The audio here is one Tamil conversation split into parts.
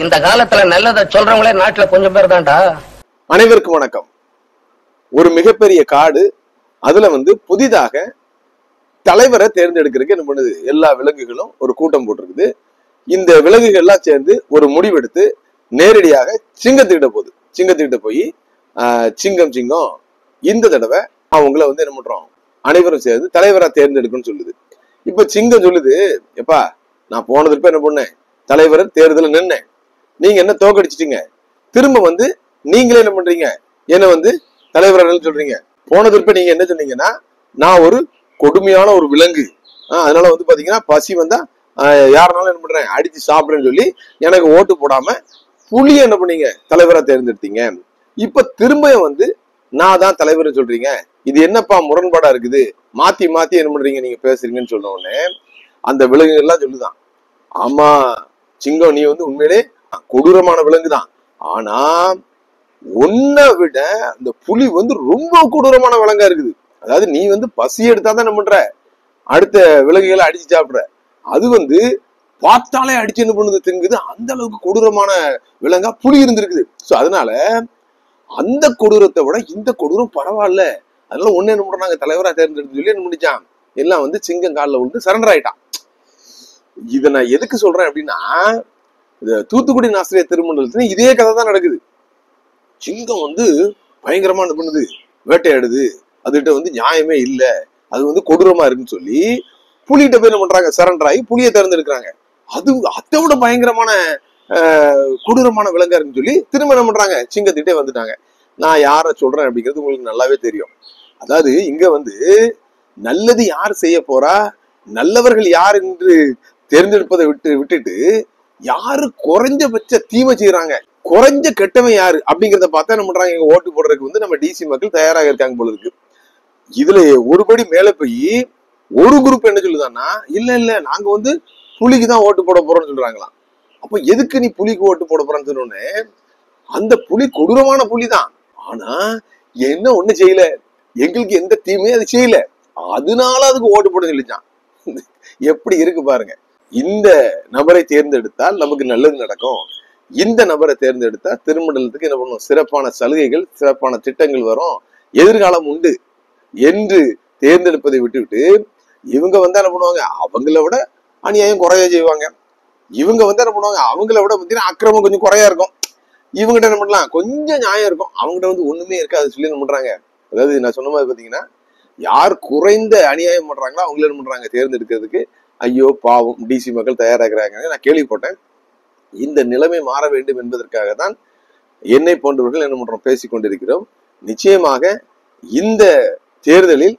இந்த காலத்துல நல்லதை சொல்றவங்களே நாட்டுல கொஞ்சம் பேர் தான்டா. அனைவருக்கும் வணக்கம். ஒரு மிகப்பெரிய காடு, அதுல புதிதாக தலைவரை தேர்ந்தெடுக்கிறதுக்கு என்ன பண்ணுது, எல்லா விலங்குகளும் ஒரு கூட்டம் போட்டிருக்குது. இந்த விலங்குகள் எல்லாம் சேர்ந்து ஒரு முடிவெடுத்து நேரடியாக சிங்கத்துக்கிட்ட போகுது. சிங்கத்துக்கிட்ட போய் சிங்கம் இந்த தடவை அவங்கள என்ன பண்றோம், அனைவரும் சேர்ந்து தலைவரா தேர்ந்தெடுக்கணும்னு சொல்லுது. இப்ப சிங்கம் சொல்லுது, எப்பா நான் போனதுப்ப என்ன பண்ணேன், தலைவர் தேர்தல நின்னேன், நீங்க என்ன தோக்கடிச்சிட்டீங்க, திரும்ப நீங்களே என்ன பண்றீங்க, என்ன தலைவரா சொல்றீங்க. போனதுப்ப நீங்க என்ன சொன்னீங்கன்னா, நான் ஒரு கொடுமையான ஒரு விலங்கு, அதனால பாத்தீங்கன்னா பசி வந்தா யாருனாலும் என்ன பண்றேன் அடிச்சு சாப்பிடுறேன்னு சொல்லி எனக்கு ஓட்டு போடாம புலிய என்ன பண்ணீங்க தலைவரா தேர்ந்தெடுத்தீங்க. இப்ப திரும்ப நான் தான் தலைவர் சொல்றீங்க, இது என்னப்பா முரண்பாடா இருக்குது, மாத்தி மாத்தி என்ன பண்றீங்க நீங்க பேசுறீங்கன்னு சொன்ன உடனே அந்த விலங்குகள் எல்லாம் சொல்லுதான், ஆமா சிங்கம் நீ உண்மையிலே கொடூரமான விலங்குதான், ஆனா உன்னை விட அந்த புலி ரொம்ப கொடூரமான விலங்கா இருக்குது. அதாவது நீ பசி எடுத்தாதான் என்ன பண்ற, அடுத்த விலங்குகளை அடிச்சு சாப்பிடுற, அது பார்த்தாலே அடிச்சு என்ன பண்ணுது திங்குது, அந்த அளவுக்கு கொடூரமான விலங்கா புலி இருந்திருக்குது. சோ அதனால அந்த கொடூரத்தை விட இந்த கொடூரம் பரவாயில்ல, அதனால ஒண்ணு என்ன பண்றாங்க தலைவரா தேர்ந்தெடுத்து சொல்லி என்ன பண்ணிச்சான், எல்லாம் சிங்கம் காலில் விழுந்து சரண்டர் ஆயிட்டான். இதை நான் எதுக்கு சொல்றேன் அப்படின்னா, தூத்துக்குடி ஆசிரியர் திருமண்டலத்துல இதே கதை தான் நடக்குது. சிங்கம் பயங்கரமா என்ன பண்ணுது, வேட்டையாடுது, அதுகிட்ட நியாயமே இல்லை, அது கொடூரமா இருக்குன்னு சொல்லி புலிகிட்ட போய் என்ன பண்றாங்க, சரண்டர் ஆகி புலியை தேர்ந்தெடுக்கிறாங்க. அது அதை விட பயங்கரமான கொடூரமான விலங்கா இருக்குன்னு சொல்லி திரும்ப என்ன பண்றாங்க, சிங்கத்திட்டே வந்துட்டாங்க. நான் யார சொல்றேன் அப்படிங்கிறது உங்களுக்கு நல்லாவே தெரியும். அதாவது இங்க நல்லது யார் செய்ய போறா, நல்லவர்கள் யார் என்று தேர்ந்தெடுப்பதை விட்டுட்டு யாரு குறைஞ்சபட்ச தீமை செய்யறாங்க, குறைஞ்ச கெட்டவன் யாரு அப்படிங்கிறத பார்த்தா என்ன பண்றாங்க, இங்க ஓட்டு போடுறதுக்கு நம்ம டிசி மக்கள் தயாராக இருக்காங்க போல இருக்கு. இதுல ஒருபடி மேல போய் ஒரு குரூப் என்ன சொல்லுதான்னா, இல்ல இல்ல நாங்க புலிக்குதான் ஓட்டு போட போறோம்னு சொல்றாங்களாம். அப்ப எதுக்கு நீ புலிக்கு ஓட்டு போட போறன்னு சொன்னோன்னே, அந்த புலி கொடூரமான புலிதான், ஆனா என்ன ஒண்ணு செய்யல, எங்களுக்கு எந்த தீமையும் அது செய்யல, அதனால அதுக்கு ஓட்டு போட சொல்லிச்சான். எப்படி இருக்கு பாருங்க. இந்த நபரை தேர்ந்தெடுத்தால் நமக்கு நல்லது நடக்கும், இந்த நபரை தேர்ந்தெடுத்தா திருமண்டலத்துக்கு என்ன பண்ணும், சிறப்பான சலுகைகள் சிறப்பான திட்டங்கள் வரும், எதிர்காலம் உண்டு என்று தேர்ந்தெடுப்பதை விட்டுவிட்டு இவங்க என்ன பண்ணுவாங்க, அவங்கள விட அநியாயம் குறைய செய்வாங்க. இவங்க என்ன பண்ணுவாங்க, அவங்கள விட பார்த்தீங்கன்னா அக்கிரமம் கொஞ்சம் குறையா இருக்கும், இவங்ககிட்ட என்ன பண்ணலாம் கொஞ்சம் நியாயம் இருக்கும், அவங்ககிட்ட ஒண்ணுமே இருக்காது சொல்லி என்ன பண்றாங்க. அதாவது நான் சொன்ன மாதிரி பாத்தீங்கன்னா, யார் குறைந்த அநியாயம் பண்றாங்களோ அவங்கள என்ன பண்றாங்க தேர்ந்தெடுக்கிறதுக்கு. ஐயோ பாவம் டிசி மக்கள் தயாராகிறாங்க. நான் கேள்விப்பட்டேன். இந்த நிலைமை மாற வேண்டும் என்பதற்காக தான் என்னை போன்றவர்கள் என்ன பண்றோம் பேசிக் கொண்டிருக்கிறோம். நிச்சயமாக இந்த தேர்தலில்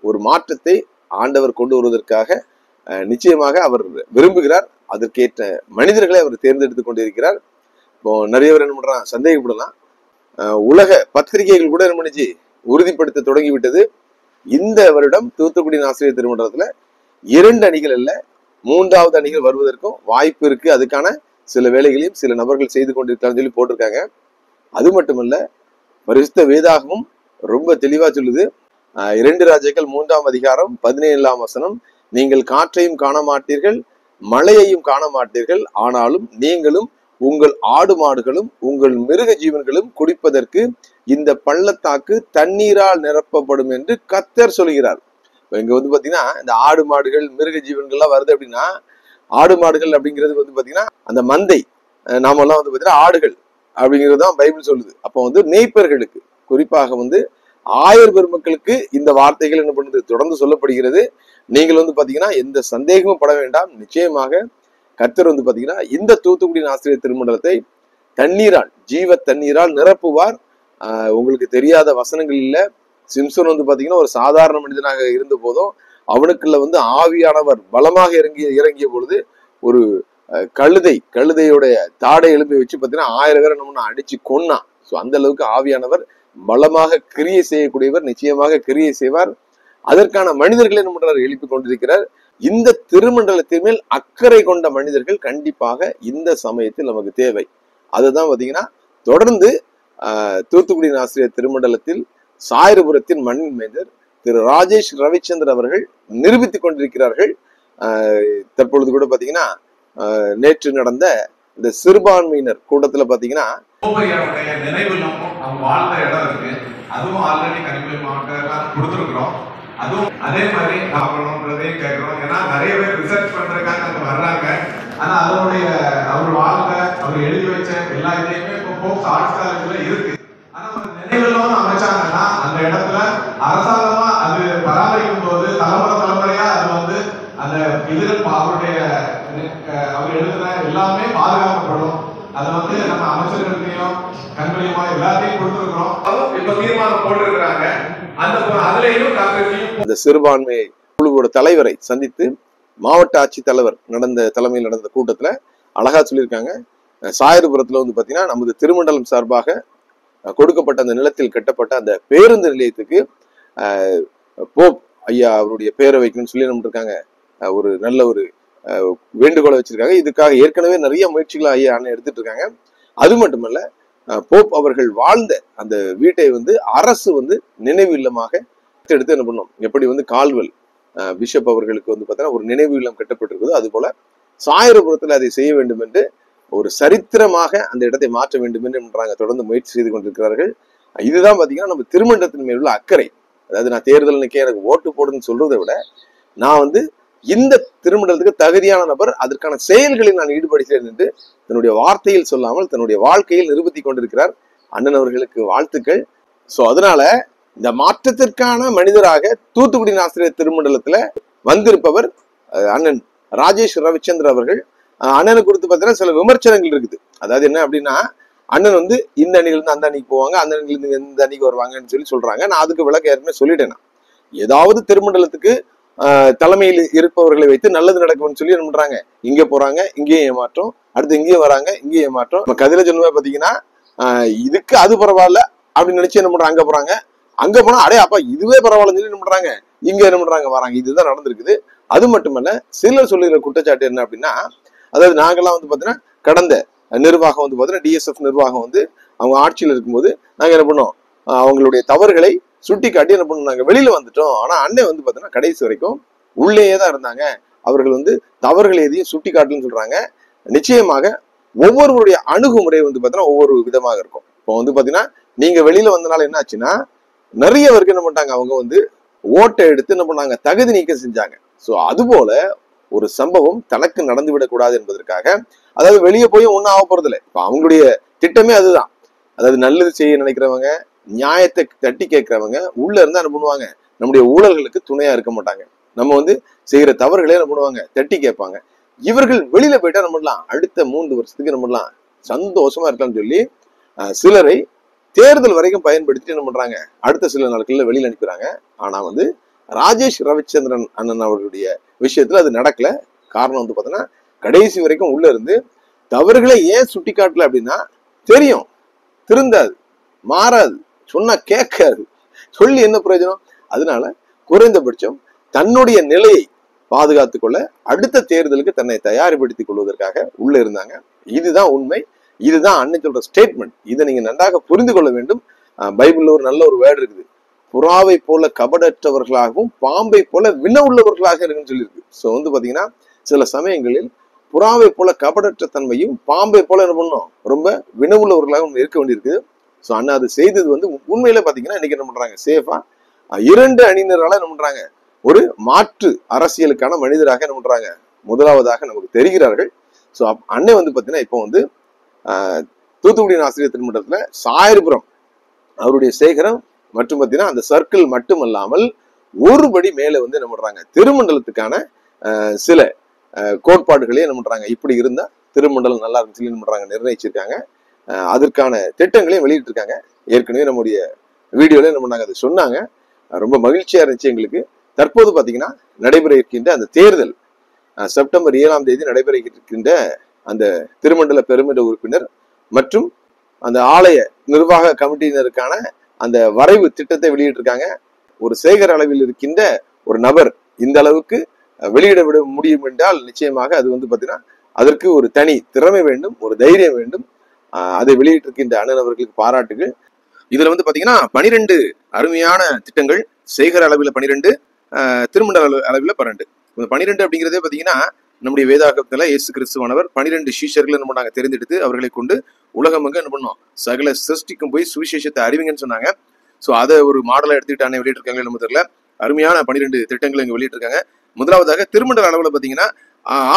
ஒரு மாற்றத்தை ஆண்டவர் கொண்டு வருவதற்காக நிச்சயமாக அவர் விரும்புகிறார். அதற்கேற்ற மனிதர்களை அவர் தேர்ந்தெடுத்துக் கொண்டிருக்கிறார். இப்போ நிறைய பேர் என்ன பண்றான் சந்தேகப்படலாம். உலக பத்திரிகைகள் கூட என்ன பண்ணிச்சு உறுதிப்படுத்த தொடங்கிவிட்டது. இந்த வருடம் தூத்துக்குடி ஆசிரியர் திருமண்டலத்துல 2 அணிகள் அல்ல 3வது அணிகள் வருவதற்கும் வாய்ப்பு இருக்கு. அதுக்கான சில வேலைகளையும் சில நபர்கள் செய்து கொண்டிருக்காங்க சொல்லி போட்டிருக்காங்க. அது மட்டுமல்ல, பரிசுத்த வேதாகமும் ரொம்ப தெளிவா சொல்லுது. 2 ராஜாக்கள் 3ஆம் அதிகாரம் 17ஆம் வசனம், நீங்கள் காற்றையும் காண மாட்டீர்கள் மழையையும் காண மாட்டீர்கள், ஆனாலும் நீங்களும் உங்கள் ஆடு மாடுகளும் உங்கள் மிருக ஜீவன்களும் குடிப்பதற்கு இந்த பள்ளத்தாக்கு தண்ணீரால் நிரப்பப்படும் என்று கர்த்தர் சொல்கிறார். இங்க பாத்தீங்கன்னா இந்த ஆடு மாடுகள் மிருக ஜீவன்கள்லாம் வருது அப்படின்னா, ஆடு மாடுகள் அப்படிங்கிறது பாத்தீங்கன்னா அந்த மந்தை, நாம எல்லாம் பாத்தீங்கன்னா ஆடுகள் அப்படிங்கிறதுதான் பைபிள் சொல்லுது. அப்போ மேய்ப்பர்களுக்கு குறிப்பாக ஆயர் பெருமக்களுக்கு இந்த வார்த்தைகள் என்ன பண்ணுது தொடர்ந்து சொல்லப்படுகிறது. நீங்கள் பாத்தீங்கன்னா எந்த சந்தேகமும் பட வேண்டாம். நிச்சயமாக கர்த்தர் பாத்தீங்கன்னா இந்த தூத்துக்குடி ஆசிரியர் திருமண்டலத்தை தண்ணீரால் ஜீவ தண்ணீரால் நிரப்புவார். உங்களுக்கு தெரியாத வசனங்கள் இல்ல. சிம்சன் பாத்தீங்கன்னா ஒரு சாதாரண மனிதனாக இருந்த போதும் அவனுக்குள்ள ஆவியானவர் பலமாக இறங்கிய பொழுது ஒரு கழுதையோடைய தாடை எழுப்பி வச்சு பாத்தீங்கன்னா 1000 பேரை நம்ம அடிச்சு கொன்னான். சோ அந்த அளவுக்கு ஆவியானவர் பலமாக கிரியை செய்யக்கூடியவர். நிச்சயமாக கிரியை செய்வார். அதற்கான மனிதர்களை என்ன பண்றாரு எழுப்பி கொண்டிருக்கிறார். இந்த திருமண்டலத்தின் மேல் அக்கறை கொண்ட மனிதர்கள் கண்டிப்பாக இந்த சமயத்தில் நமக்கு தேவை. அதுதான் பாத்தீங்கன்னா தொடர்ந்து தூத்துக்குடி ஆசிரியர் திருமண்டலத்தில் சாயர்புரத்தின் மண்ணின் மேஜர் திரு ராஜேஷ் ரவிச்சந்திரன் அவர்கள் நிரூபித்துக் கொண்டிருக்கிறார்கள். தற்பொழுது கூட பாத்தீங்கன்னா நேற்று நடந்த இந்த சிறுபான்மையினர் கூட்டத்துல பாத்தீங்கன்னா நினைவில்லமும் அவங்க வாழ்ந்த இடம் இருக்கு. அதுவும் ஆல்ரெடி கனிமொழி மாவட்டம் கொடுத்துருக்குறோம். அதுவும் அதே மாதிரி பார்க்கணுன்றதையும் கேட்கிறோம். ஏன்னா நிறைய பேர் ரிசர்ச் பண்றதுக்காக அங்க வர்றாங்க. ஆனா அதனுடைய அவர் வாழ்க்கை அவர் எழுதி வச்ச எல்லா இதையுமே இப்போ போக்ஸ் ஆர்ட்ஸ் காலேஜ்ல இருக்கு. ஆனா ஒரு நினைவில்லம் அமைச்சாங்கன்னா அந்த இடத்துல அரசாங்கமா அது பராமரிக்கும் போது தலைமுறையா அது வந்து அந்த இதுகள் அவருடைய அவர் எழுதுன எல்லாமே பாதுகாக்கப்படும். அதை வந்து நம்ம அமைச்சர்களுக்கையும் கண்களையுமா எல்லாத்தையும் கொடுத்துருக்கிறோம். இப்ப தீர்மானம் போட்டிருக்கிறாங்க. அந்த சிறுபான்மை குழுவோட தலைவரை சந்தித்து மாவட்ட ஆட்சித்தலைவர் தலைமையில் நடந்த கூட்டத்துல அழகா சொல்லியிருக்காங்க. சாயர்புரத்துல வந்து பாத்தீங்கன்னா நமது திருமண்டலம் சார்பாக கொடுக்கப்பட்ட அந்த நிலத்தில் கட்டப்பட்ட அந்த பேருந்து நிலையத்துக்கு போப் ஐயா அவருடைய பேரை வைக்கணும்னு சொல்லி நம்ம இருக்காங்க. ஒரு நல்ல ஒரு வேண்டுகோளை வச்சிருக்காங்க. இதுக்காக ஏற்கனவே நிறைய முயற்சிகளை ஐயா அண்ணன் எடுத்துட்டு இருக்காங்க. அது மட்டுமல்ல, போப் அவர்கள் வாழ்ந்த அந்த வீட்டை வந்து அரசு வந்து நினைவு இல்லமாக எடுத்து என்ன பண்ணும், எப்படி வந்து கால்வெல் பிஷப் அவர்களுக்கு வந்து பார்த்தீங்கன்னா ஒரு நினைவு இல்லம் கட்டப்பட்டிருக்குதோ அது போல சாயரபுரத்தில் அதை செய்ய வேண்டும் என்று ஒரு சரித்திரமாக அந்த இடத்தை மாற்ற வேண்டும் என்று தொடர்ந்து முயற்சி செய்து கொண்டிருக்கிறார்கள். இதுதான் பாத்தீங்கன்னா நம்ம திருமண்டலத்தின் மேல் உள்ள அக்கறை. அதாவது நான் தேர்தல் நிற்க எனக்கு ஓட்டு போடுன்னு சொல்றதை விட நான் வந்து இந்த திருமண்டலத்துக்கு தகுதியான நபர், அதற்கான செயல்களில் நான் ஈடுபடுகிறேன் என்று தன்னுடைய வார்த்தையில் சொல்லாமல் தன்னுடைய வாழ்க்கையில் நிரூபித்து கொண்டிருக்கிறார். அண்ணன் அவர்களுக்கு வாழ்த்துக்கள். சோ அதனால இந்த மாற்றத்திற்கான மனிதராக தூத்துக்குடி ஆசிரியர் திருமண்டலத்துல வந்திருப்பவர் அண்ணன் ராஜேஷ் ரவிச்சந்திரன் அவர்கள். அண்ணனை குறித்து பார்த்தீங்கன்னா சில விமர்சனங்கள் இருக்குது. அதாவது என்ன அப்படின்னா, அண்ணன் வந்து இந்த அணிலிருந்து அந்த அணிக்கு போவாங்க, அந்த அணிலிருந்து எந்த அணிக்கு வருவாங்கன்னு சொல்றாங்க. நான் அதுக்கு விளக்க ஏற்கனவே சொல்லிட்டேன். ஏதாவது திருமண்டலத்துக்கு தலைமையில் இருப்பவர்களை வைத்து நல்லது நடக்கும்னு சொல்லி என்ன பண்றாங்க, இங்க போறாங்க இங்கேயும் ஏமாற்றம், அடுத்து இங்கேயும் வராங்க இங்கேயும் ஏமாற்றம். கதிர ஜென்ம பாத்தீங்கன்னா இதுக்கு அது பரவாயில்ல அப்படின்னு நினைச்சு என்ன பண்றாங்க, அங்க போறாங்க, அங்க போனா அடே அப்பா இதுவே பரவாயில்லன்னு சொல்லி என்ன பண்றாங்க, இங்க என்ன பண்றாங்க வராங்க. இதுதான் நடந்திருக்குது. அது மட்டுமல்ல, சிலர் சொல்லுகிற குற்றச்சாட்டு என்ன அப்படின்னா, அதாவது நாங்கெல்லாம் வந்து பாத்தீங்கன்னா கடந்த நிர்வாகம் வந்து பாத்தீங்கன்னா டிஎஸ்எஃப் நிர்வாகம் வந்து அவங்க ஆட்சியில் இருக்கும்போது நாங்க என்ன பண்ணோம், அவங்களுடைய தவறுகளை சுட்டி காட்டி என்ன பண்ணோம், நாங்க வெளியில வந்துட்டோம். ஆனா அண்ணன் வந்து பாத்தீங்கன்னா கடைசி வரைக்கும் உள்ளேயே தான் இருந்தாங்க. அவர்கள் வந்து தவறுகளை எதையும் சுட்டி காட்டலன்னு சொல்றாங்க. நிச்சயமாக ஒவ்வொருவருடைய அணுகுமுறை வந்து பாத்தீங்கன்னா ஒவ்வொரு விதமாக இருக்கும். இப்போ வந்து பாத்தீங்கன்னா நீங்க வெளியில வந்தனால என்ன ஆச்சுன்னா, நிறைய பேருக்கு என்ன பண்ணாங்க, அவங்க வந்து ஓட்டை எடுத்து என்ன பண்ணாங்க, தகுதி நீக்கம் செஞ்சாங்க. சோ அது போல ஒரு சம்பவம் தனக்கு நடந்து விடக்கூடாது என்பதற்காக, அதாவது வெளியே போய் ஒன்னும் ஆக போறது இல்லை. இப்ப அவங்களுடைய திட்டமே அதுதான். அதாவது நல்லது செய்ய நினைக்கிறவங்க, நியாயத்தை தட்டி கேட்கிறவங்க உள்ள இருந்தா என்ன பண்ணுவாங்க, நம்முடைய ஊழல்களுக்கு துணையா இருக்க மாட்டாங்க. நம்ம வந்து செய்யற தவறுகளே என்ன பண்ணுவாங்க, தட்டி கேட்பாங்க. இவர்கள் வெளியில போயிட்டா நம்ம பண்ணலாம், அடுத்த 3 வருஷத்துக்கு நம்ம பண்ணலாம் சந்தோஷமா இருக்கலாம்னு சொல்லி சிலரை தேர்தல் வரைக்கும் பயன்படுத்திட்டு என்ன பண்றாங்க, அடுத்த சில நாட்கள்ல வெளியில அனுப்புறாங்க. ஆனா வந்து ராஜேஷ் ரவிச்சந்திரன் அண்ணன் அவர்களுடைய விஷயத்துல அது நடக்கல. காரணம் வந்து பாத்தீங்கன்னா கடைசி வரைக்கும் உள்ள இருந்து தவறுகளை ஏன் சுட்டி காட்டல அப்படின்னா, தெரியும் திருந்தாது, மாறாது, சொன்னா கேட்காது, சொல்லி என்ன பிரயோஜனம். அதனால குறைந்தபட்சம் தன்னுடைய நிலையை பாதுகாத்துக் கொள்ள அடுத்த தேர்தலுக்கு தன்னை தயார்படுத்திக் கொள்வதற்காக உள்ள இருந்தாங்க. இதுதான் உண்மை. இதுதான் அண்ணன் சொல்ற ஸ்டேட்மெண்ட். இதை நீங்க நன்றாக புரிந்து கொள்ள வேண்டும். பைபிள்ல ஒரு நல்ல ஒரு வேர்டு இருக்குது, புறாவை போல கபடற்றவர்களாகவும் பாம்பை போல வின உள்ளவர்களாக இருக்குன்னு சொல்லியிருக்கு. ஸோ வந்து பாத்தீங்கன்னா சில சமயங்களில் புறாவை போல கபடற்ற தன்மையும் பாம்பை போல என்ன பண்ணும், ரொம்ப வின உள்ளவர்களாகவும் இருக்க வேண்டியிருக்கு. ஸோ அண்ணா அது செய்தது வந்து உண்மையில பாத்தீங்கன்னா இன்னைக்கு என்ன பண்றாங்க, சேஃபா 2 அணியினரால என்ன பண்றாங்க, ஒரு மாற்று அரசியலுக்கான மனிதராக என்ன பண்றாங்க, முதலாவதாக நமக்கு தெரிகிறார்கள். ஸோ அண்ணன் வந்து பாத்தீங்கன்னா இப்போ வந்து தூத்துக்குடி ஆசிரியர் திருமண்டலத்துல சாயர்புரம் அவருடைய சேகரம் மற்றும் பார்த்தீங்கன்னா அந்த சர்க்கிள் மட்டுமல்லாமல் ஒருபடி மேல வந்து என்ன பண்றாங்க, திருமண்டலத்துக்கான சில கோட்பாடுகளே என்ன பண்றாங்க, இப்படி இருந்தா திருமண்டலம் நல்லா இருக்குன்னு சொல்லி என்ன பண்றாங்க, நிர்ணயிச்சிருக்காங்க. அதற்கான திட்டங்களையும் வெளியிட்டு இருக்காங்க. ஏற்கனவே நம்முடைய வீடியோல என்ன பண்ணாங்க, அதை சொன்னாங்க. ரொம்ப மகிழ்ச்சியா இருந்துச்சு எங்களுக்கு. தற்போது பாத்தீங்கன்னா நடைபெற இருக்கின்ற அந்த தேர்தல் செப்டம்பர் 7ஆம் தேதி நடைபெற இருக்கின்ற அந்த திருமண்டல பெருமிட உறுப்பினர் மற்றும் அந்த ஆலய நிர்வாக கமிட்டியினருக்கான அந்த வரைவு திட்டத்தை வெளியிட்டிருக்காங்க. ஒரு சேகர அளவில் இருக்கின்ற ஒரு நபர் இந்த அளவுக்கு வெளியிட விட முடியும் என்றால் நிச்சயமாக அது வந்து பாத்தீங்கன்னா அதற்கு ஒரு தனி திறமை வேண்டும், ஒரு தைரியம் வேண்டும். அதை வெளியிட்டிருக்கின்ற அண்ணன் அவர்களுக்கு பாராட்டுகள். இதுல வந்து பாத்தீங்கன்னா 12 அருமையான திட்டங்கள், சேகர அளவில் 12, திருமண்டல அளவில் 12. 12 அப்படிங்கிறதே பாத்தீங்கன்னா நம்முடைய வேதாகமத்துல இயேசு கிறிஸ்துவானவர் 12 சீஷர்களை என்ன பண்ணாங்க, தெரிந்தெடுத்து அவர்களை கொண்டு உலகமங்க என்ன பண்ணோம், சகல சிருஷ்டிக்கும் போய் சுவிசேஷத்தை அறிவிங்கன்னு சொன்னாங்க. ஸோ அதை ஒரு மாடலா எடுத்துக்கிட்டு அன்னை வெளியிட்டிருக்காங்க. நம்ம தெரியல, அருமையான 12 திட்டங்களை இங்க வெளியிட்டிருக்காங்க. முதலாவதாக திருமண்டல அளவுல பாத்தீங்கன்னா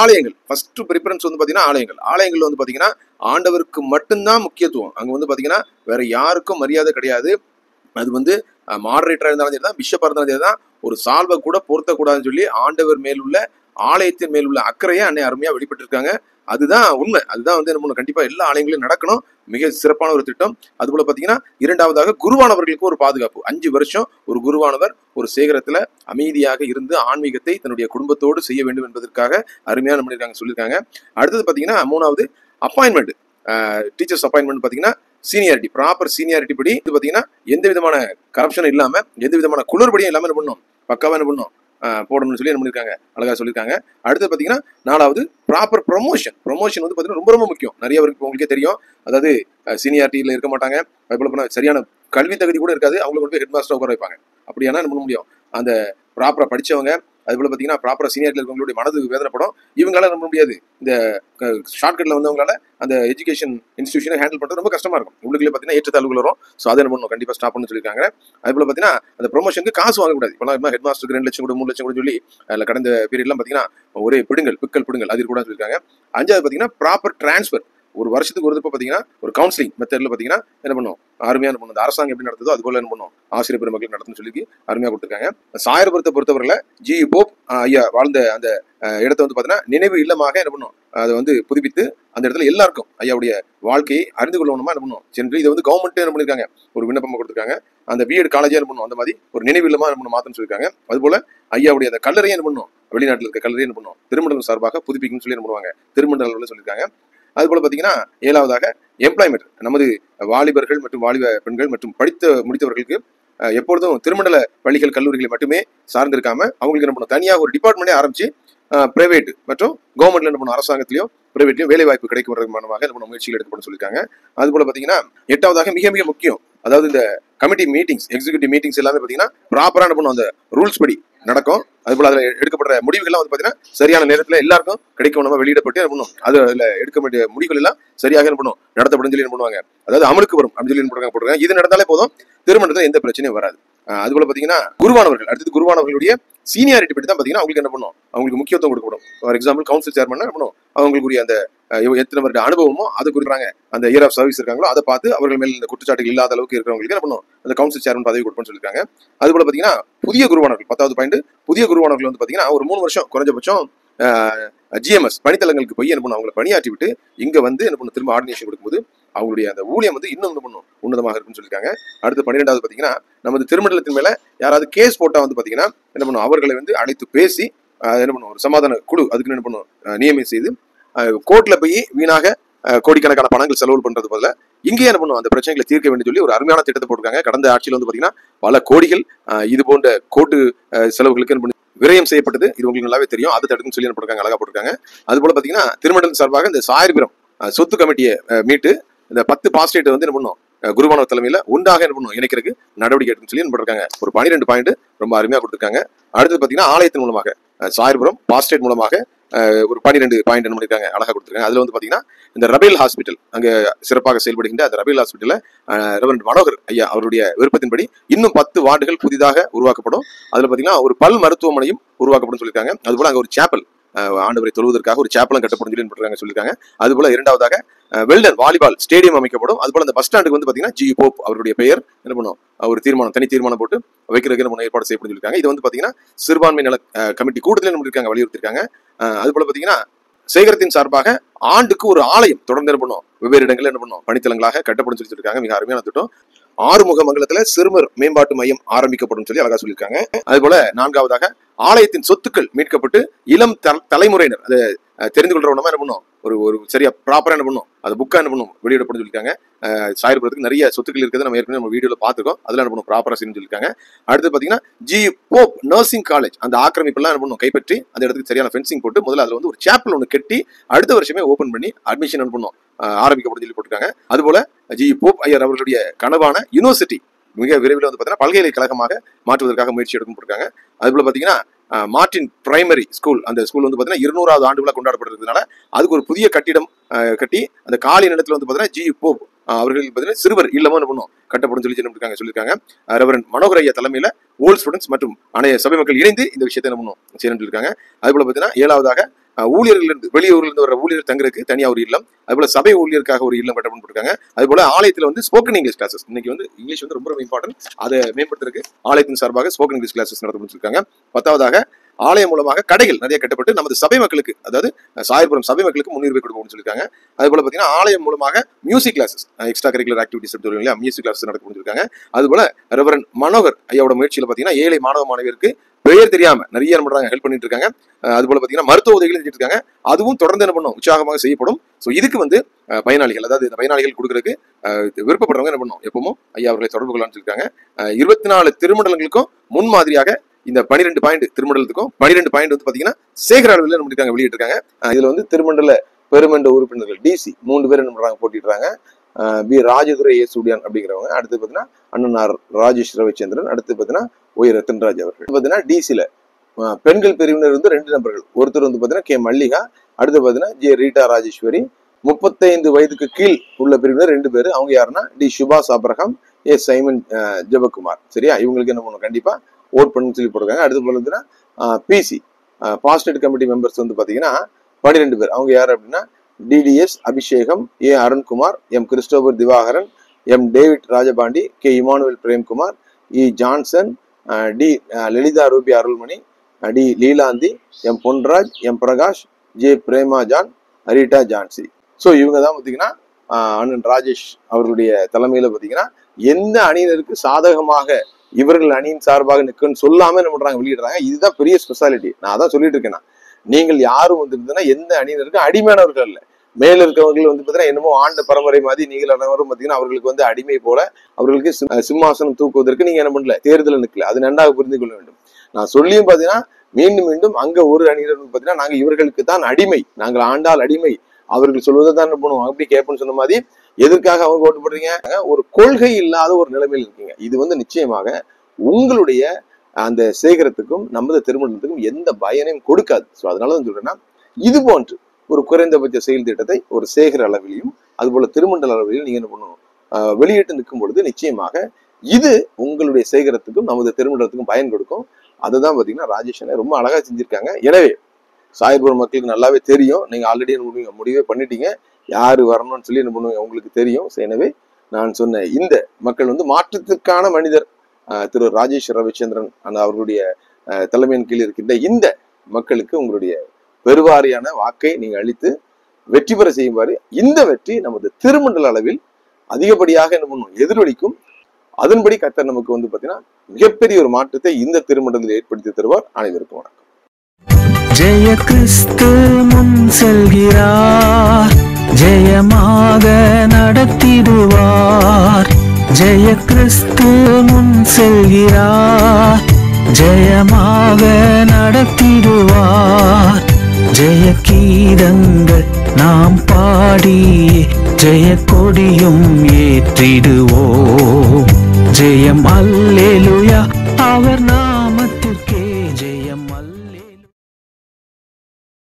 ஆலயங்கள் ஃபர்ஸ்ட் ப்ரிஃபரன்ஸ் வந்து பாத்தீங்கன்னா ஆலயங்கள் வந்து பாத்தீங்கன்னா ஆண்டவருக்கு மட்டும்தான் முக்கியத்துவம். அங்க வந்து பாத்தீங்கன்னா வேற யாருக்கும் மரியாதை கிடையாது. அது வந்து மாடரேட்டரா இருந்தாலும் சரி தான், பிஷப்பா இருந்தாலும் சரி தான், ஒரு சால்வை கூட பொருத்தக்கூடாதுன்னு சொல்லி ஆண்டவர் மேலுள்ள ஆலயத்தின் மேலுள்ள அக்கறையை அன்னை அருமையா வெளிப்பட்டிருக்காங்க. அதுதான் உண்மை. அதுதான் வந்து நம்ம கண்டிப்பா எல்லா ஆலயங்களையும் நடக்கணும். மிக சிறப்பான ஒரு திட்டம். அது போல பாத்தீங்கன்னா இரண்டாவதாக குருவானவர்களுக்கு ஒரு பாதுகாப்பு. 5 வருஷம் ஒரு குருவானவர் ஒரு சேகரத்துல அமைதியாக இருந்து ஆன்மீகத்தை தன்னுடைய குடும்பத்தோடு செய்ய வேண்டும் என்பதற்காக அருமையா நம்ம சொல்லியிருக்காங்க. அடுத்தது பாத்தீங்கன்னா மூணாவது அப்பாயின்மெண்ட், டீச்சர்ஸ் அப்பாயின்மெண்ட் பாத்தீங்கன்னா சீனியாரிட்டி, ப்ராப்பர் சீனியாரிட்டி படி இது பாத்தீங்கன்னா எந்த விதமான கரப்ஷனும் இல்லாம, எந்த விதமான குளறுபடியும் இல்லாம என்ன பண்ணணும், பக்காவா என்ன பண்ணணும் போடணும்னு சொல்லி என்ன பண்ணிருக்காங்க, அழகா சொல்லியிருக்காங்க. அடுத்து பாத்தீங்கன்னா 4வது ப்ராப்பர் ப்ரொமோஷன் வந்து பாத்தீங்கன்னா ரொம்ப ரொம்ப முக்கியம். நிறைய பேருக்கு உங்களுக்கே தெரியும், அதாவது சீனியாரிட்டியில இருக்க மாட்டாங்க, அதுபோல போனா சரியான கல்வி தகுதி கூட இருக்காது, அவங்களை கொண்டு போய் ஹெட் மாஸ்டர் உட்கார வைப்பாங்க. அப்படியானா என்ன பண்ண முடியும், அந்த ப்ராப்பரா படிச்சவங்க அது போல பாத்தீங்கன்னா ப்ராப்பரா சீனியாரிட்டியில் இருக்கவங்களுடைய மனது வேதனைப்படும். இவங்களால நம்ப முடியாது, இந்த ஷார்ட்கட்ல வந்தவங்களால அந்த எஜுகேஷன் இன்ஸ்டியூஷனை ஹேண்டில் பண்றது ரொம்ப கஷ்டமா இருக்கும். உங்களுக்கு பாத்தீங்கன்னா ஏற்றத்தாழ்வுகள் வரும். ஸோ அதை என்ன பண்ணணும், கண்டிப்பா ஸ்டாப் பண்ணு சொல்லியிருக்காங்க. அது போல பாத்தீங்கன்னா அந்த ப்ரொமோஷனுக்கு காசு வாங்கக்கூடாது. இப்பெல்லாம் ஹெட் மாஸ்டருக்கு 2 லட்சம் கூட 3 லட்சம் கூட சொல்லி அதில் கடந்த பீரியட்லாம் பாத்தீங்கன்னா ஒரே பிடுங்கல் அது கூட சொல்லியிருக்காங்க. 5வது பாத்தீங்கன்னா ப்ராப்பர் டிரான்ஸ்பர். ஒரு வருஷத்துக்கு ஒரு பாத்தீங்கன்னா ஒரு கவுன்சிலிங் மெத்தட்ல பாத்தீங்கன்னா என்ன பண்ணும், அருமையா என்ன பண்ணும், அரசாங்கம் எப்படி நடத்துதோ அது போல என்ன பண்ணும், ஆசிரியர் பெருமக்கள் நடத்துன்னு சொல்லி அருமையா கொடுத்துருக்காங்க. சாயர்புரத்தை பொறுத்தவரையில ஜி போப் ஐயா வாழ்ந்த அந்த இடத்த வந்து பாத்தீங்கன்னா நினைவு இல்லமாக என்ன பண்ணும், அதை வந்து புதுப்பித்து அந்த இடத்துல எல்லாருக்கும் ஐயாவுடைய வாழ்க்கையை அறிந்து கொள்ளணுமா என்ன பண்ணும் சென்று இதை வந்து கவர்மெண்ட் என்ன பண்ணிருக்காங்க, ஒரு விண்ணப்பமா கொடுத்துருக்காங்க. அந்த பிஎட் காலேஜா என்ன பண்ணும், அந்த மாதிரி ஒரு நினைவு இல்லமா என்ன பண்ணும் மாத்தன்னு சொல்லியிருக்காங்க. அது போல ஐயாவுடைய அந்த கல்லறையை என்ன பண்ணும், வெளிநாட்டில் இருக்க கல்லறையை என்ன பண்ணும், திருமண்டலம் சார்பாக புதுப்பிக்கணும்னு சொல்லி என்ன பண்ணுவாங்க, திருமண்டல சொல்லியிருக்காங்க. அது போல பாத்தீங்கன்னா 7வதாக எம்ப்ளாய்மெண்ட், நமது வாலிபர்கள் மற்றும் வாலிப பெண்கள் மற்றும் முடித்தவர்களுக்கு எப்பொழுதும் திருமண்டல பள்ளிகள் கல்லூரிகளை மட்டுமே சார்ந்திருக்காம அவங்களுக்கு என்ன பண்ணும், தனியாக ஒரு டிபார்ட்மெண்டே ஆரம்பிச்சு பிரைவேட் மற்றும் கவர்மெண்ட்ல என்ன பண்ணும், அரசாங்கத்திலயும் பிரைவேட்லயும் வேலை வாய்ப்பு கிடைக்கும் விதமாக என்ன பண்ணும் முயற்சிகள் எடுக்கப்படும் சொல்லியிருக்காங்க. அது போல பாத்தீங்கன்னா 8வதாக மிக மிக முக்கியம், அதாவது இந்த கமிட்டி மீட்டிங்ஸ், எக்ஸிகூட்டிவ் மீட்டிங்ஸ் எல்லாமே பாத்தீங்கன்னா ப்ராப்பரா என்ன பண்ணும், அந்த ரூல்ஸ் படி நடக்கும். அதுபோல அதுல எடுக்கப்படுற முடிவுகள்லாம் வந்து பாத்தீங்கன்னா சரியான நேரத்துல எல்லாருக்கும் கிடைக்கும், நம்ம வெளியிடப்பட்டு என்ன பண்ணும், அதுல எடுக்க வேண்டிய முடிவுகள் எல்லாம் சரியாக என்ன பண்ணும் நடத்தப்படும் சொல்லி என்ன பண்ணுவாங்க, அதாவது அமலுக்கு வரும் அப்படின்னு சொல்லி போட்டுருக்காங்க. இது நடந்தாலே போதும், திருமணத்துல எந்த பிரச்சனையும் வராது. அது போல பாத்தீங்கன்னா குருவானவர்கள், அடுத்தது குருவானவர்களுடைய சீனியாரிட்டி பற்றி தான் பாத்தீங்கன்னா அவங்களுக்கு என்ன பண்ணும், அவங்களுக்கு முக்கியத்துவம் கொடுக்கப்படும். ஃபார் எக்ஸாம்பிள் கவுன்சில் சேர்மன் என்ன பண்ணும், அவங்களுக்குரிய அந்த எத்தனை வருட அனுபவமோ அதை குறிக்கிறாங்க, அந்த இயர் ஆஃப் சர்வீஸ் இருக்காங்களோ அதை பார்த்து அவர்கள் மேல் இந்த குற்றச்சாட்டுகள் இல்லாத அளவுக்கு இருக்கிறவங்களுக்கு என்ன பண்ணும், அந்த கவுன்சில் சேர்மன் பதவி கொடுப்போம்னு சொல்லியிருக்காங்க. அது போல பாத்தீங்கன்னா புதிய குருவானவர்கள் 10வது பாயிண்ட், புதிய குருவானவர்கள் வந்து பாத்தீங்கன்னா ஒரு 3 வருஷம் குறைஞ்சபட்சம் ஜிஎம்எஸ் பணித்தளங்களுக்கு போய் என்ன பண்ணும், அவங்களை பணியாற்றி விட்டு இங்க வந்து என்ன பண்ணும், திரும்ப ஆர்டினேஷன் கொடுக்கும்போது அவங்களுடைய அந்த ஊழியம் வந்து இன்னும் என்ன பண்ணும், உன்னதமாக இருக்குன்னு சொல்லியிருக்காங்க. அடுத்து 12வது பாத்தீங்கன்னா நமது திருமண்டலத்தின் மேல யாராவது கேஸ் போட்டா வந்து பாத்தீங்கன்னா என்ன பண்ணும், அவர்களை வந்து அழைத்து பேசி என்ன பண்ணும், ஒரு சமாதான குழு அதுக்கு என்ன பண்ணும் நியமனம் செய்து கோர்ட்ல போய் வீணாக கோடிக்கணக்கான பணங்கள் செலவு பண்றது பதில இங்கே என்ன பண்ணும், அந்த பிரச்சனைகளை தீர்க்க வேண்டும் சொல்லி ஒரு அருமையான திட்டத்தை போட்டிருக்காங்க. கடந்த ஆட்சியில் வந்து பாத்தீங்கன்னா பல கோடிகள் இது போன்ற கோர்ட்டு செலவுகளுக்கு என்ன பண்ணி விரயம் செய்யப்பட்டது, இது உங்களுக்கு நல்லாவே தெரியும். அதை தடுக்குன்னு சொல்லி என்ன போட்டிருக்காங்க, அழகா போட்டிருக்காங்க. அது போல பாத்தீங்கன்னா திருமண்டலம் சார்பாக இந்த சாயர்புரம் சொத்து கமிட்டியை மீட்டு இந்த 10 பாஸ்டேட் வந்து என்ன பண்ணும், குருவானவர் தலைமையில ஒன்றாக என்ன பண்ணும் இணைக்கிறதுக்கு நடவடிக்கை எடுக்குன்னு சொல்லி என்ன போட்டிருக்காங்க. ஒரு 12 பாயிண்ட் ரொம்ப அருமையா கொடுத்திருக்காங்க. அடுத்து பாத்தீங்கன்னா ஆலயத்தின் மூலமாக சாயர்புரம் பாஸ்டேட் மூலமாக ஒரு 12 பாயிண்ட் என்ன பண்ணிருக்காங்க, அழகா கொடுத்திருக்காங்க. அதுல வந்து பாத்தீங்கன்னா இந்த ரபேல் ஹாஸ்பிட்டல் அங்க சிறப்பாக செயல்படுகின்ற அந்த ரபேல் ஹாஸ்பிட்டல்ல ரெவரண்ட் மனோகர் ஐயா அவருடைய விருப்பத்தின்படி இன்னும் 10 வார்டுகள் புதிதாக உருவாக்கப்படும். அதுல பாத்தீங்கன்னா ஒரு பல் மருத்துவமனையும் உருவாக்கப்படும் சொல்லியிருக்காங்க. அது போல அங்க ஒரு சேப்பல், ஆண்டவரை தொழுவதற்காக ஒரு சேப்பலும் கட்டப்படும் சொல்லியிருக்காங்க. அது போல 2வதாக வெல்டன் வாலிபால் ஸ்டேடியம் அமைக்கப்படும். அது போல அந்த பஸ் ஸ்டாண்டுக்கு வந்து பாத்தீங்கன்னா ஜி போப் அவருடைய பெயர் என்ன பண்ணும், ஒரு தனி தீர்மானம் போட்டு வைக்கிறதுக்கு ஏற்பாடு செய்யப்படும் சொல்லியிருக்காங்க. இது வந்து பாத்தீங்கன்னா சிறுபான்மை நல கமிட்டி கூட்டத்தில் என்ன பண்ணிருக்காங்க, வலியுறுத்திருக்காங்க. அது போல பாத்தீங்கன்னா சேகரத்தின் சார்பாக ஆண்டுக்கு ஒரு ஆலயம் தொடர்ந்து என்ன பண்ணும், வெவ்வேறு இடங்கள்ல என்ன பண்ணும் பணித்தலங்களாக கட்டப்படும் சொல்லியிருக்காங்க. மிக அருமையான திட்டம். ஆறுமுக மங்கலத்துல சிறுவர் மேம்பாட்டு மையம் ஆரம்பிக்கப்படும் சொல்லி அழகா சொல்லியிருக்காங்க. அது போல 4வதாக ஆலயத்தின் சொத்துக்கள் மீட்கப்பட்டு இளம் தலைமுறையினர் அதை தெரிந்து கொள்றவனமா என்ன பண்ணும், ஒரு சரியா ப்ராப்பரா என்ன பண்ணும், அது புக்கா என்ன பண்ணும் வெளியிடப்படும் சொல்லியிருக்காங்க. சாயர்புரத்துக்கு நிறைய சொத்துக்கள் இருக்கிறது நம்ம ஏற்கனவே நம்ம வீடியோல பார்த்துக்கோம். அதெல்லாம் என்ன பண்ணும் ப்ராப்பரா செய்யணும்னு சொல்லியிருக்காங்க. அடுத்து பாத்தீங்கன்னா ஜி போப் நர்சிங் காலேஜ் அந்த ஆக்கிரமிப்பெல்லாம் என்ன பண்ணும் கைப்பற்றி அந்த இடத்துக்கு சரியான ஃபென்சிங் போட்டு முதல்ல அதுல வந்து ஒரு சேப்பல் ஒன்று கட்டி அடுத்த வருஷமே ஓபன் பண்ணி அட்மிஷன் என்ன பண்ணும் ஆரம்பிக்கப்படும் சொல்லி போட்டிருக்காங்க. அது போல ஜி போப் ஐயர் அவர்களுடைய கனவான யூனிவர்சிட்டி மிக விரைவில் வந்து பாத்தீங்கன்னா பல்கலைக்கழகமாக மாற்றுவதற்காக முயற்சி எடுக்கும் போட்டிருக்காங்க. அது போல பாத்தீங்கன்னா மார்டின் பிரைமரி ஸ்கூல், அந்த ஸ்கூல் வந்து பார்த்தீங்கன்னா 200வது ஆண்டு விழா கொண்டாடப்படுறதுனால அதுக்கு ஒரு புதிய கட்டிடம் கட்டி அந்த காலி நிலத்தில் வந்து பார்த்தீங்கன்னா ஜி போப் அவர்கள் பார்த்தீங்கன்னா சிறுவர் இல்லமோ என்ன பண்ணும் கட்டப்படும் சொல்லியிருக்காங்க. ரெவரண்ட் மனோகர் ஐயா தலைமையில ஓல்ட் ஸ்டூடெண்ட்ஸ் மற்றும் அனைத்து சபை மக்கள் இணைந்து இந்த விஷயத்தை என்ன பண்ணும் செய்யணும் சொல்லியிருக்காங்க. அதுபோல பார்த்தீங்கன்னா 7வதாக ஊழியர்கள் இருந்து வெளியூர்ல இருந்து வர ஊழியர் தங்குறதுக்கு தனியா ஒரு இல்லம், அதுபோல சபை ஊழியருக்காக ஒரு இல்லம் கட்டப்பட்டு போட்டிருக்காங்க. அதுபோல ஆலயத்தில் வந்து ஸ்போக்கன் இங்கிலீஷ் கிளாஸஸ், இன்னைக்கு வந்து இங்கிலீஷ் வந்து ரொம்ப இம்பார்ட்டன்ட், அதை மேம்படுத்துறதுக்கு ஆலயத்தின் சார்பாக ஸ்போக்கன் இங்கிலீஷ் கிளாஸஸ் நடத்தப்பட்டு இருக்காங்க. 10வதாக ஆலயம் மூலமாக கடைகள் நிறைய கட்டப்பட்டு நமது சபை மக்களுக்கு, அதாவது சாயர்புரம் சபை மக்களுக்கு முன்னுரிமை கொடுக்கணும்னு சொல்லியிருக்காங்க. அதுபோல பார்த்தீங்கன்னா ஆலயம் மூலமாக music classes, extra curricular activities இல்லையா, மியூசிக் கிளாஸஸ் நடக்க முடிஞ்சிருக்காங்க. அதுபோல ரெவரண்ட் மனோகர் ஐயாவோட முயற்சியில் பார்த்தீங்கன்னா ஏழை மாணவ மாணவியருக்கு பெயர் தெரியாம நிறைய பண்றாங்க, ஹெல்ப் பண்ணிட்டு இருக்காங்க. அதுபோல பார்த்தீங்கன்னா மருத்துவ உதவிகள் செஞ்சுட்டு இருக்காங்க. அதுவும் தொடர்ந்து என்ன பண்ணும், உற்சாகமாக செய்யப்படும். ஸோ இதுக்கு வந்து பயனாளிகள், அதாவது இந்த பயனாளிகள் கொடுக்கறதுக்கு விருப்பப்படுறவங்க என்ன பண்ணும், எப்பவும் ஐயா அவர்களை தொடர்பு கொள்ளலாம்னு சொல்லியிருக்காங்க. 24 திருமண்டலங்களுக்கும் முன்மாதிரியாக இந்த 12 பாயிண்ட் திருமண்டலத்துக்கும் 12 பாயிண்ட் வந்து பாத்தீங்கன்னா சேகர அளவில் நம்ம வெளியிட்டிருக்காங்க. இதுல வந்து திருமண்டல பெருமண்ட உறுப்பினர்கள் டிசி 3 பேர் என்ன பண்றாங்க, போட்டிடுறாங்க. பி ராஜதுரை ஏ சூடியான் அப்படிங்கிறவங்க, அடுத்து பார்த்தீங்கன்னா அண்ணன் ஆர் ராஜேஷ் ரவிச்சந்திரன், அடுத்து பார்த்தீங்கன்னா ஒய் ரத்தன்ராஜ் அவர்கள். பார்த்தீங்கன்னா டிசில பெண்கள் பிரிவினர் இருந்து 2 நபர்கள், ஒருத்தர் வந்து பார்த்தீங்கன்னா கே மல்லிகா, அடுத்து பார்த்தீங்கன்னா ஜே ரீட்டா ராஜேஸ்வரி. 35 வயதுக்கு கீழ் உள்ள பிரிவினர் 2 பேர், அவங்க யாருன்னா டி சுபாஷ் அப்ரஹாம், ஏ சைமன் ஜெபக்குமார். சரியா, இவங்களுக்கு என்ன பண்ணும், கண்டிப்பா ஓட் பண்ணு சொல்லி போடுறாங்க. அடுத்து பார்த்தீங்கன்னா பிசி பாஸ்டேட் கமிட்டி மெம்பர்ஸ் வந்து பார்த்தீங்கன்னா 12 பேர், அவங்க யார் அப்படின்னா TTS Abhishekam, A Arunkumar, M Christopher Diwakaran, M David Rajapandi, K Emmanuel Premkumar, E Johnson, T Lalitha Ruby Arulmani, T Leelanthi, M Ponraj, M Prakash, J Prema John, Rita Jancy. So இவங்க தான் பார்த்தீங்கன்னா அண்ணன் ராஜேஷ் அவர்களுடைய தலைமையில பார்த்தீங்கன்னா எந்த அணியினருக்கு சாதகமாக இவர்கள் அணியின் சார்பாக நிற்குன்னு சொல்லாம என்ன பண்றாங்க, வெளியிடுறாங்க. இதுதான் பெரிய ஸ்பெஷாலிட்டி. நான் அதான் சொல்லிட்டு இருக்கேன். நீங்கள் யாரும் வந்து எந்த அணியினருக்கு அடிமையானவர்கள் இல்லை. மேல இருக்கவர்கள் வந்து பார்த்தீங்கன்னா என்னமோ ஆண்ட பரம்பரை மாதிரி நீங்கள் அனைவரும் பார்த்தீங்கன்னா அவர்களுக்கு வந்து அடிமை போல அவர்களுக்கு சிம்மாசனம் தூக்குவதற்கு நீங்க என்ன பண்ணல, தேர்தலில் நிற்கல. அது நன்றாக புரிந்து கொள்ள வேண்டும். நான் சொல்லியும் பார்த்தீங்கன்னா மீண்டும் மீண்டும் அங்க ஒரு அணியினர் பார்த்தீங்கன்னா நாங்க இவர்களுக்கு தான் அடிமை, நாங்கள் ஆண்டால் அடிமை, அவர்கள் சொல்வதை தான் என்ன பண்ணுவோம் அப்படி கேட்போம்னு சொன்ன மாதிரி எதற்காக அவங்க ஓட்டு போடுறீங்க, ஒரு கொள்கை இல்லாத ஒரு நிலைமையில் இருக்கீங்க. இது வந்து நிச்சயமாக உங்களுடைய அந்த சேகரத்துக்கும் நமது திருமணத்துக்கும் எந்த பயனையும் கொடுக்காது. ஸோ அதனால தான் சொல்றேன்னா இது போன்று ஒரு குறைந்தபட்ச செயல் திட்டத்தை ஒரு சேகர அளவிலையும் அதுபோல திருமண்டல அளவிலையும் நீங்க என்ன பண்ணணும், வெளியிட்டு நிற்கும் பொழுது நிச்சயமாக இது உங்களுடைய சேகரத்துக்கும் நமது திருமணத்துக்கும் பயன் கொடுக்கும். அதுதான் பாத்தீங்கன்னா ராஜேஷ் ரொம்ப அழகா செஞ்சிருக்காங்க. எனவே சாயர்புரம் மக்களுக்கு நல்லாவே தெரியும், நீங்க ஆல்ரெடி முடிவே பண்ணிட்டீங்க யாரு வரணும்னு சொல்லி என்ன பண்ணுவீங்க உங்களுக்கு தெரியும். எனவே நான் சொன்ன இந்த மக்கள் வந்து மாற்றத்திற்கான மனிதர் திரு ராஜேஷ் ரவிச்சந்திரன் அவர்களுடைய தலைமையின் கீழ் இருக்கின்ற இந்த மக்களுக்கு உங்களுடைய பெருவாரியான வாக்கை நீங்க அளித்து வெற்றி பெற செய்யுமாறு, இந்த வெற்றி நமது திருமண்டல அளவில் அதிகப்படியாக என்ன பண்ணும் எதிரொலிக்கும். அதன்படி கர்த்தர் நமக்கு வந்து பாத்தீங்கன்னா மிகப்பெரிய ஒரு மாற்றத்தை இந்த திருமண்டலத்தில் ஏற்படுத்தி தருவார். அனைவருக்கும் வணக்கம். ஜெய கிறிஸ்து முன் செல்கிறார், ஜெயமாக நடத்திடுவார். ஜெய கிறிஸ்து முன் செல்கிறார், ஜெயமாக நடத்திடுவார். ஜெய கீதங்கள் நாம் பாடி ஜெய கொடியும் ஏற்றிடுவோம். ஜெயம் அல்லேலூயா அவர்